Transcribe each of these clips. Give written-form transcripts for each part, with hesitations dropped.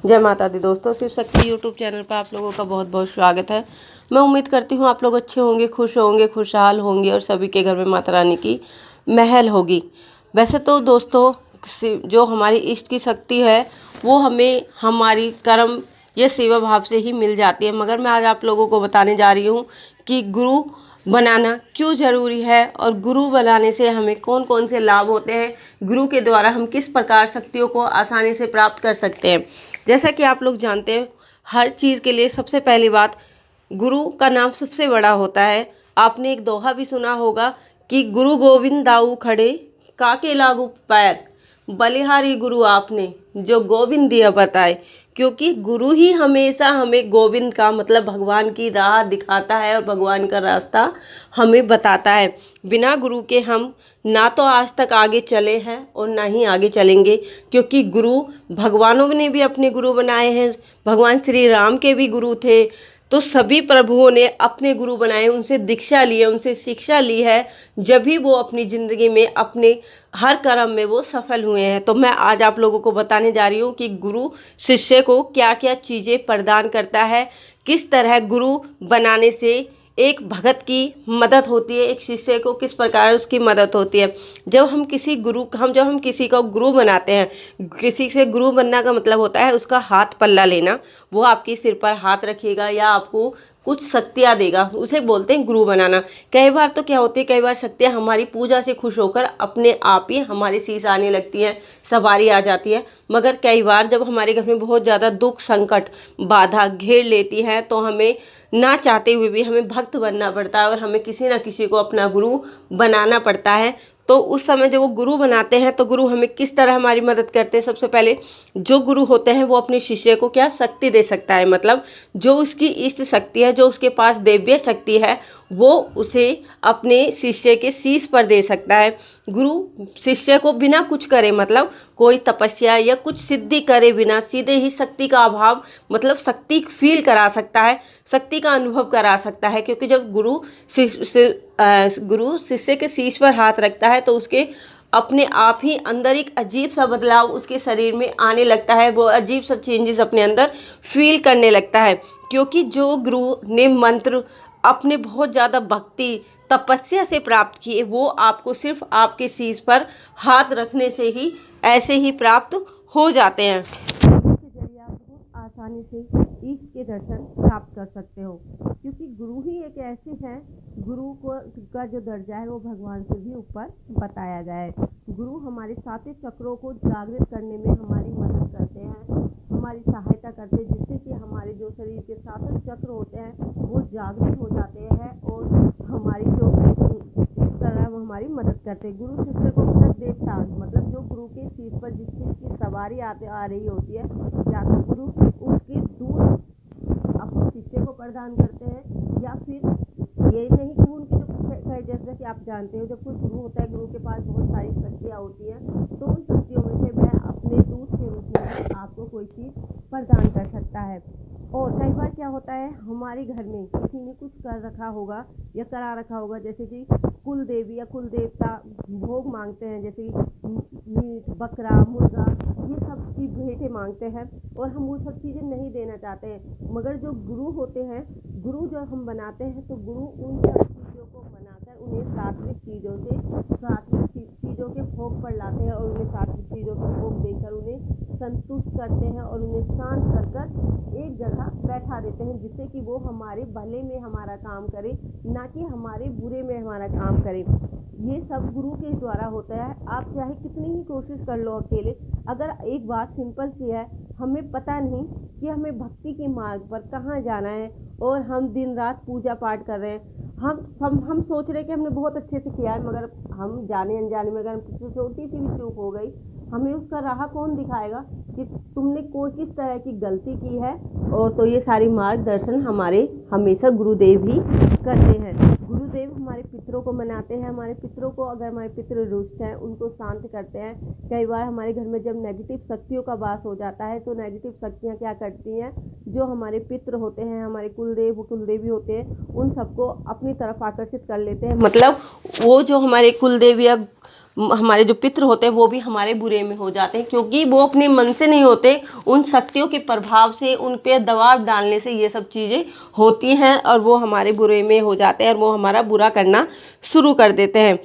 जय माता दी दोस्तों, शिव शक्ति यूट्यूब चैनल पर आप लोगों का बहुत बहुत स्वागत है। मैं उम्मीद करती हूँ आप लोग अच्छे होंगे, खुश होंगे, खुशहाल होंगे और सभी के घर में माता रानी की महल होगी। वैसे तो दोस्तों, जो हमारी इष्ट की शक्ति है वो हमें हमारी कर्म या सेवा भाव से ही मिल जाती है, मगर मैं आज आप लोगों को बताने जा रही हूँ कि गुरु बनाना क्यों ज़रूरी है और गुरु बनाने से हमें कौन कौन से लाभ होते हैं, गुरु के द्वारा हम किस प्रकार शक्तियों को आसानी से प्राप्त कर सकते हैं। जैसा कि आप लोग जानते हैं, हर चीज़ के लिए सबसे पहली बात, गुरु का नाम सबसे बड़ा होता है। आपने एक दोहा भी सुना होगा कि गुरु गोविंद दाऊ खड़े, काके लागू पैर, बलिहारी गुरु आपने जो गोविंद दिया बताए। क्योंकि गुरु ही हमेशा हमें गोविंद का मतलब भगवान की राह दिखाता है और भगवान का रास्ता हमें बताता है। बिना गुरु के हम ना तो आज तक आगे चले हैं और ना ही आगे चलेंगे, क्योंकि गुरु भगवानों ने भी अपने गुरु बनाए हैं। भगवान श्री राम के भी गुरु थे, तो सभी प्रभुओं ने अपने गुरु बनाए, उनसे दीक्षा ली है, उनसे शिक्षा ली है, जब भी वो अपनी ज़िंदगी में अपने हर कर्म में वो सफल हुए हैं। तो मैं आज आप लोगों को बताने जा रही हूँ कि गुरु शिष्य को क्या क्या चीज़ें प्रदान करता है, किस तरह गुरु बनाने से एक भगत की मदद होती है, एक शिष्य को किस प्रकार उसकी मदद होती है। जब हम किसी को गुरु बनाते हैं, किसी से गुरु बनना का मतलब होता है उसका हाथ पल्ला लेना। वो आपके सिर पर हाथ रखेगा या आपको कुछ शक्तियाँ देगा, उसे बोलते हैं गुरु बनाना। कई बार तो क्या होती है, कई बार शक्तियाँ हमारी पूजा से खुश होकर अपने आप ही हमारे शीश आने लगती हैं, सवारी आ जाती है। मगर कई बार जब हमारे घर में बहुत ज़्यादा दुख, संकट, बाधा घेर लेती है, तो हमें ना चाहते हुए भी हमें भक्त बनना पड़ता है और हमें किसी ना किसी को अपना गुरु बनाना पड़ता है। तो उस समय जब वो गुरु बनाते हैं तो गुरु हमें किस तरह हमारी मदद करते हैं। सबसे पहले जो गुरु होते हैं वो अपने शिष्य को क्या शक्ति दे सकता है, मतलब जो उसकी इष्ट शक्ति है, जो उसके पास दिव्य शक्ति है, वो उसे अपने शिष्य के शीश पर दे सकता है। गुरु शिष्य को बिना कुछ करे, मतलब कोई तपस्या या कुछ सिद्धि करे बिना, सीधे ही शक्ति का अभाव मतलब शक्ति फील करा सकता है, शक्ति का अनुभव करा सकता है। क्योंकि जब गुरु शिष्य के शीश पर हाथ रखता है तो उसके अपने आप ही अंदर एक अजीब सा बदलाव उसके शरीर में आने लगता है, वो अजीब सा चेंजेस अपने अंदर फील करने लगता है। क्योंकि जो गुरु ने मंत्र अपने बहुत ज़्यादा भक्ति तपस्या से प्राप्त किए, वो आपको सिर्फ आपके शीश पर हाथ रखने से ही ऐसे ही प्राप्त हो जाते हैं। इसके जरिए आप बहुत आसानी से ईश्वर के दर्शन प्राप्त कर सकते हो, क्योंकि गुरु ही एक ऐसे हैं, गुरु का जो दर्जा है वो भगवान से भी ऊपर बताया गया है। गुरु हमारे सातों चक्रों को जागृत करने में हमारी मदद करते हैं, हमारी सहायता करते हैं, जिससे कि हमारे जो शरीर के सातों चक्र होते हैं वो जागृत हो जाते हैं और हमारी जो इस तरह वो हमारी मदद करते हैं। गुरु शिष्य को अपना देवता, मतलब जो गुरु के शीश पर जिस चीज़ की सवारी आ रही होती है, या तो गुरु उसके दूध अपने शिष्य को प्रदान करते हैं, या फिर ये नहीं कि उनके जो जैसे कि आप जानते हो, जब कोई गुरु होता है, गुरु के पास बहुत सारी शक्तियाँ होती हैं, तो उन शक्तियों में से वह अपने दूध के रूप में आपको कोई चीज़ प्रदान कर सकता है। और कई बार क्या होता है, हमारे घर में किसी ने कुछ कर रखा होगा या करा रखा होगा, जैसे कि कुल देवी या कुल देवता भोग मांगते हैं, जैसे कि मीट, बकरा, मुर्गा, ये सब की भेंटें मांगते हैं और हम वो सब चीज़ें नहीं देना चाहते हैं। मगर जो गुरु होते हैं, गुरु जो हम बनाते हैं, तो गुरु उन सब चीज़ों को बनाकर उन्हें सात्विक चीज़ों के भोग पर लाते हैं और उन्हें सात्विक चीज़ों के भोग देकर उन्हें संतुष्ट करते हैं और उन्हें शांत कर एक जगह बैठा देते हैं, जिससे कि वो हमारे भले में हमारा काम करे, ना कि हमारे बुरे में हमारा काम करे। ये सब गुरु के द्वारा होता है। आप चाहे कितनी ही कोशिश कर लो अकेले, अगर एक बात सिंपल सी है, हमें पता नहीं कि हमें भक्ति के मार्ग पर कहाँ जाना है और हम दिन रात पूजा पाठ कर रहे हैं, हम सोच रहे हैं कि हमने बहुत अच्छे से किया है, मगर हम जाने अनजाने में अगर छोटी सी भी चूक हो गई, हमें उसका राह कौन दिखाएगा कि तुमने कोई किस तरह की गलती की है। और तो ये सारी मार्गदर्शन हमारे हमेशा गुरुदेव ही करते हैं। गुरुदेव हमारे पितरों को मनाते हैं, हमारे पितरों को, अगर हमारे पितृ रुष्ट हैं, उनको शांत करते हैं। कई बार हमारे घर में जब नेगेटिव शक्तियों का वास हो जाता है, तो नेगेटिव शक्तियाँ क्या करती हैं, जो हमारे पितृ होते हैं, हमारे कुलदेव कुलदेवी होते हैं, उन सबको अपनी तरफ आकर्षित कर लेते हैं। मतलब वो जो हमारे कुलदेव या हमारे जो पितृ होते हैं वो भी हमारे बुरे में हो जाते हैं, क्योंकि वो अपने मन से नहीं होते, उन शक्तियों के प्रभाव से, उन पे दबाव डालने से ये सब चीज़ें होती हैं और वो हमारे बुरे में हो जाते हैं और वो हमारा बुरा करना शुरू कर देते हैं।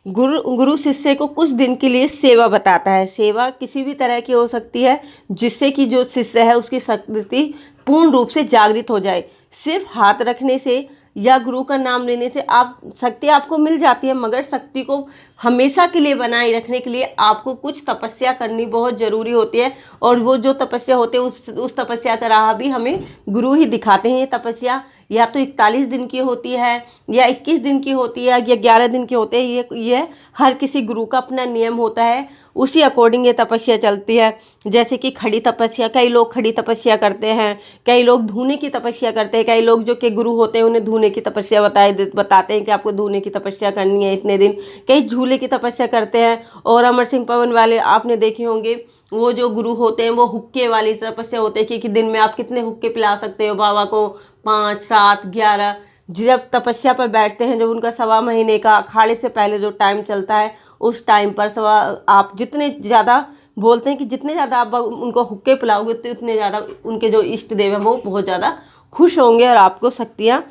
गुरु शिष्य को कुछ दिन के लिए सेवा बताता है। सेवा किसी भी तरह की हो सकती है जिससे कि जो शिष्य है उसकी शक्ति पूर्ण रूप से जागृत हो जाए। सिर्फ हाथ रखने से या गुरु का नाम लेने से आप शक्ति आपको मिल जाती है, मगर शक्ति को हमेशा के लिए बनाए रखने के लिए आपको कुछ तपस्या करनी बहुत ज़रूरी होती है। और वो जो तपस्या होते हैं उस तपस्या का राह भी हमें गुरु ही दिखाते हैं। ये तपस्या या तो 41 दिन की होती है या 21 दिन की होती है या 11 दिन की होती है। ये हर किसी गुरु का अपना नियम होता है, उसी अकॉर्डिंग ये तपस्या चलती है। जैसे कि खड़ी तपस्या, कई लोग खड़ी तपस्या करते हैं, कई लोग धूने की तपस्या करते हैं, कई लोग जो कि गुरु होते हैं उन्हें धूने की तपस्या बताते हैं कि आपको धूने की तपस्या करनी है इतने दिन। कई झूले की तपस्या करते हैं। और अमर सिंह पवन वाले आपने देखे होंगे, वो जो गुरु होते हैं वो हुक्के वाली तपस्या होते हैं कि दिन में आप कितने हुक्के पिला सकते हो बाबा को, 5, 7, 11। जब तपस्या पर बैठते हैं, जब उनका 1.25 महीने का अखाड़े से पहले जो टाइम चलता है उस टाइम पर आप जितने ज़्यादा बोलते हैं कि जितने ज़्यादा आप उनको हुक्के पिलाओगे तो उतने ज़्यादा उनके जो इष्ट देव हैं वो बहुत ज़्यादा खुश होंगे और आपको शक्तियाँ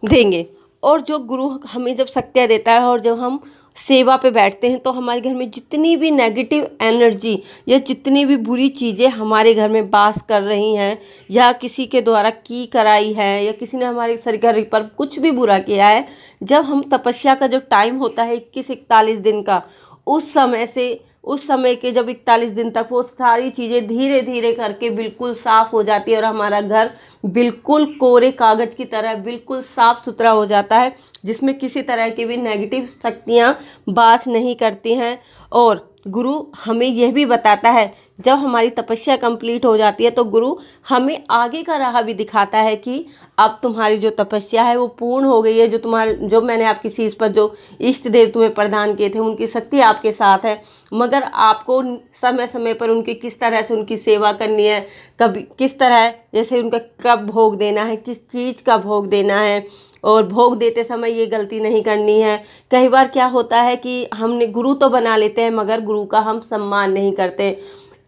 देंगे। और जो गुरु हमें जब शक्तियाँ देता है और जब हम सेवा पे बैठते हैं तो हमारे घर में जितनी भी नेगेटिव एनर्जी या जितनी भी बुरी चीज़ें हमारे घर में वास कर रही हैं या किसी के द्वारा की कराई है या किसी ने हमारे घर पर कुछ भी बुरा किया है, जब हम तपस्या का जो टाइम होता है 21-41 दिन का, उस समय के जब 41 दिन तक वो सारी चीज़ें धीरे धीरे करके बिल्कुल साफ़ हो जाती है और हमारा घर बिल्कुल कोरे कागज़ की तरह बिल्कुल साफ़ सुथरा हो जाता है, जिसमें किसी तरह की भी नेगेटिव शक्तियाँ वास नहीं करती हैं। और गुरु हमें यह भी बताता है, जब हमारी तपस्या कंप्लीट हो जाती है तो गुरु हमें आगे का राह भी दिखाता है कि अब तुम्हारी जो तपस्या है वो पूर्ण हो गई है। जो मैंने आपकी शीश पर जो इष्ट देव तुम्हें प्रदान किए थे उनकी शक्ति आपके साथ है, मगर आपको समय समय पर उनकी किस तरह से उनकी सेवा करनी है, कभी किस तरह, जैसे उनका कब भोग देना है, किस चीज़ का भोग देना है, और भोग देते समय ये गलती नहीं करनी है। कई बार क्या होता है कि हमने गुरु तो बना लेते हैं मगर गुरु का हम सम्मान नहीं करते।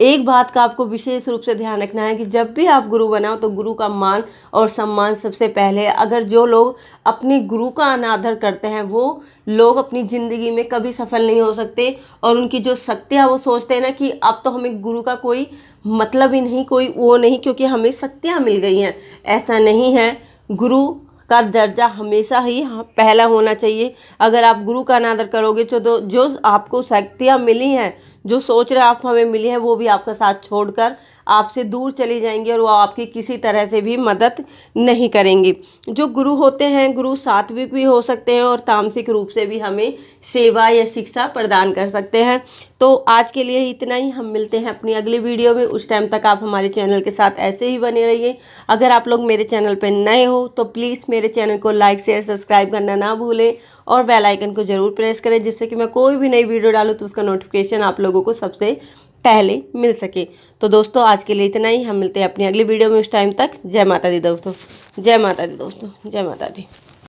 एक बात का आपको विशेष रूप से ध्यान रखना है कि जब भी आप गुरु बनाओ तो गुरु का मान और सम्मान सबसे पहले है। अगर जो लोग अपने गुरु का अनादर करते हैं वो लोग अपनी ज़िंदगी में कभी सफल नहीं हो सकते। और उनकी जो शक्तियाँ, वो सोचते हैं ना कि अब तो हमें गुरु का कोई मतलब ही नहीं, कोई वो नहीं, क्योंकि हमें शक्तियाँ मिल गई हैं। ऐसा नहीं है, गुरु का दर्जा हमेशा ही पहला होना चाहिए। अगर आप गुरु का अनादर करोगे तो जो आपको शक्तियाँ मिली हैं, जो सोच रहे आप हमें मिली हैं, वो भी आपका साथ छोड़कर आपसे दूर चली जाएंगी और वो आपकी किसी तरह से भी मदद नहीं करेंगी। जो गुरु होते हैं, गुरु सात्विक भी हो सकते हैं और तामसिक रूप से भी हमें सेवा या शिक्षा प्रदान कर सकते हैं। तो आज के लिए इतना ही, हम मिलते हैं अपनी अगली वीडियो में। उस टाइम तक आप हमारे चैनल के साथ ऐसे ही बने रहिए। अगर आप लोग मेरे चैनल पर नए हो तो प्लीज़ मेरे चैनल को लाइक, शेयर, सब्सक्राइब करना ना भूलें और बेल आइकन को ज़रूर प्रेस करें, जिससे कि मैं कोई भी नई वीडियो डालूँ तो उसका नोटिफिकेशन आप लोगों को सबसे पहले मिल सके। तो दोस्तों आज के लिए इतना ही, हम मिलते हैं अपनी अगली वीडियो में। उस टाइम तक जय माता दी दोस्तों, जय माता दी दोस्तों, जय माता दी।